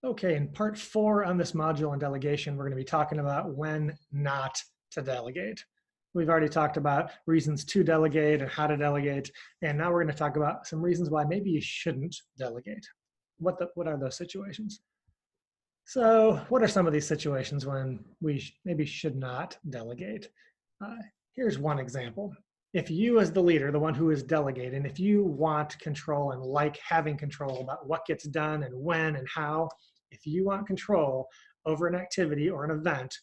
Okay, in part 4 on this module on delegation, we're going to be talking about when not to delegate. We've already talked about reasons to delegate and how to delegate, and now we're going to talk about some reasons why maybe you shouldn't delegate. What are those situations? So what are some of these situations when we maybe should not delegate? Uh, Here's one example. If you as the leader, the one who is delegating, if you want control and like having control about what gets done and when and how, if you want control over an activity or an event,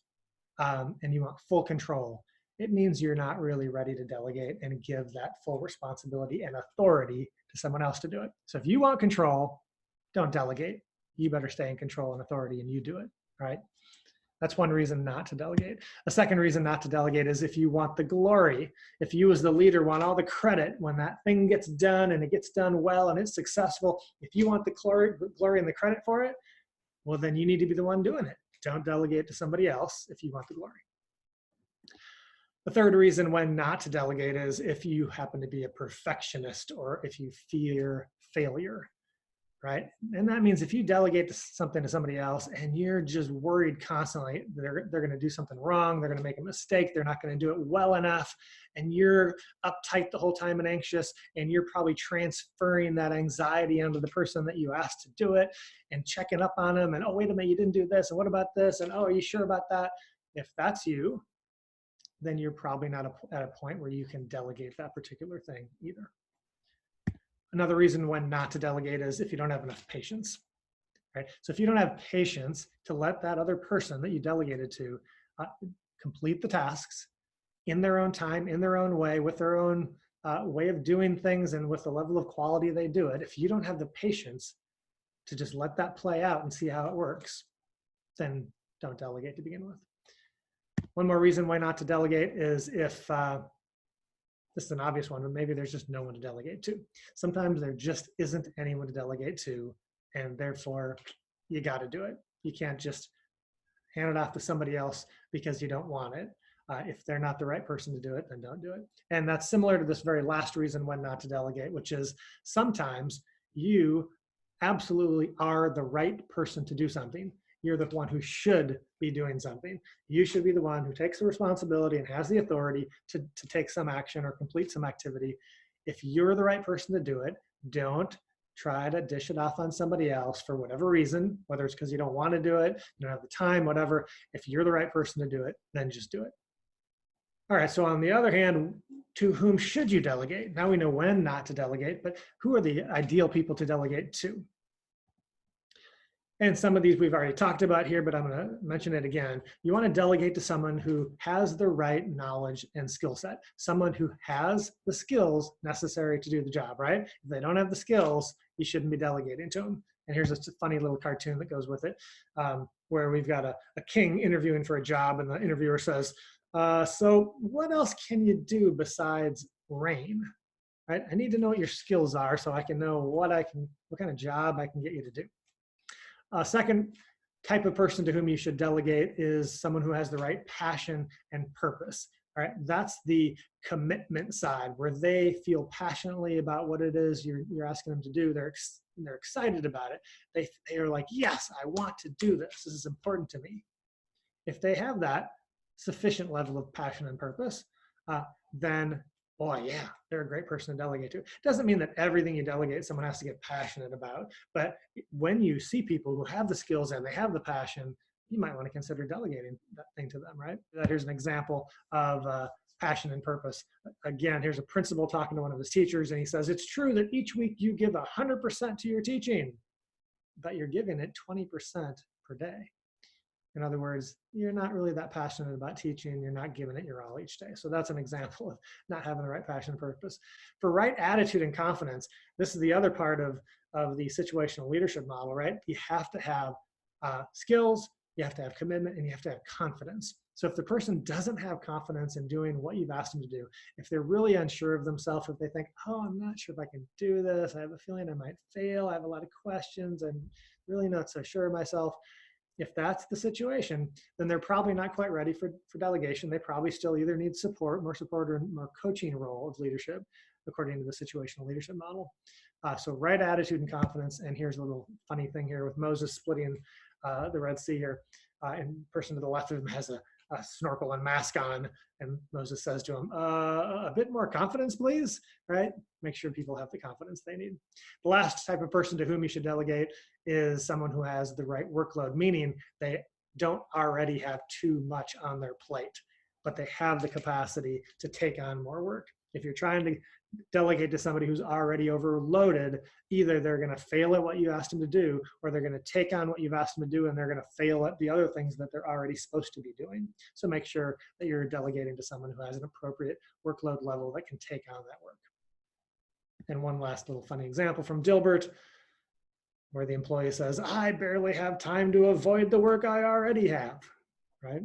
and you want full control, it means you're not really ready to delegate and give that full responsibility and authority to someone else to do it. So if you want control, don't delegate. You better stay in control and authority and you do it, right? That's one reason not to delegate. A second reason not to delegate is if you want the glory. If you as the leader want all the credit when that thing gets done and it gets done well and it's successful, if you want the glory and the credit for it, well, then you need to be the one doing it. Don't delegate to somebody else if you want the glory. The third reason when not to delegate is if you happen to be a perfectionist or if you fear failure, right? And that means if you delegate something to somebody else and you're just worried constantly they're going to do something wrong, they're going to make a mistake, they're not going to do it well enough, and you're uptight the whole time and anxious, and you're probably transferring that anxiety onto the person that you asked to do it and checking up on them and, oh, wait a minute, you didn't do this, and what about this, and oh, are you sure about that? If that's you, then you're probably not at a point where you can delegate that particular thing either. Another reason when not to delegate is if you don't have enough patience, right? So if you don't have patience to let that other person that you delegated to complete the tasks in their own time, in their own way, with their own way of doing things and with the level of quality they do it, if you don't have the patience to just let that play out and see how it works, then don't delegate to begin with. One more reason why not to delegate is if this is an obvious one, but maybe there's just no one to delegate to. Sometimes there just isn't anyone to delegate to, and therefore you got to do it. You can't just hand it off to somebody else because you don't want it. If they're not the right person to do it, then don't do it. And that's similar to this very last reason when not to delegate, which is sometimes you absolutely are the right person to do something. You're the one who should be doing something. You should be the one who takes the responsibility and has the authority to take some action or complete some activity. If you're the right person to do it, don't try to dish it off on somebody else for whatever reason, whether it's because you don't want to do it, you don't have the time, whatever. If you're the right person to do it, then just do it. All right, so on the other hand, to whom should you delegate? Now we know when not to delegate, but who are the ideal people to delegate to? And some of these we've already talked about here, but I'm going to mention it again. You want to delegate to someone who has the right knowledge and skill set, someone who has the skills necessary to do the job, right? If they don't have the skills, you shouldn't be delegating to them. And here's a funny little cartoon that goes with it, where we've got a king interviewing for a job, and the interviewer says, so what else can you do besides reign? Right? I need to know what your skills are so I can know what kind of job I can get you to do. A second type of person to whom you should delegate is someone who has the right passion and purpose. All right, that's the commitment side where they feel passionately about what it is you're asking them to do. They're excited about it. They are like, yes, I want to do this. This is important to me. If they have that sufficient level of passion and purpose, then boy, yeah, they're a great person to delegate to. It doesn't mean that everything you delegate, someone has to get passionate about. But when you see people who have the skills and they have the passion, you might want to consider delegating that thing to them, right? Here's an example of passion and purpose. Again, here's a principal talking to one of his teachers, and he says, it's true that each week you give 100% to your teaching, but you're giving it 20% per day. In other words, you're not really that passionate about teaching. You're not giving it your all each day. So that's an example of not having the right passion and purpose. For right attitude and confidence, this is the other part of the situational leadership model, right? You have to have skills, you have to have commitment, and you have to have confidence. So if the person doesn't have confidence in doing what you've asked them to do, if they're really unsure of themselves, if they think, oh, I'm not sure if I can do this, I have a feeling I might fail, I have a lot of questions, I'm really not so sure of myself, if that's the situation, then they're probably not quite ready for delegation. They probably still either need support or more coaching role of leadership. according to the situational leadership model. So right attitude and confidence. And here's a little funny thing here with Moses splitting the Red Sea here. And the person to the left of him has a snorkel and mask on, and Moses says to him, a bit more confidence, please, right? Make sure people have the confidence they need. The last type of person to whom you should delegate is someone who has the right workload, meaning they don't already have too much on their plate, but they have the capacity to take on more work. If you're trying to delegate to somebody who's already overloaded, either they're going to fail at what you asked them to do, or they're going to take on what you've asked them to do and they're going to fail at the other things that they're already supposed to be doing. So make sure that you're delegating to someone who has an appropriate workload level that can take on that work. And one last little funny example from Dilbert, where the employee says, I barely have time to avoid the work I already have, right?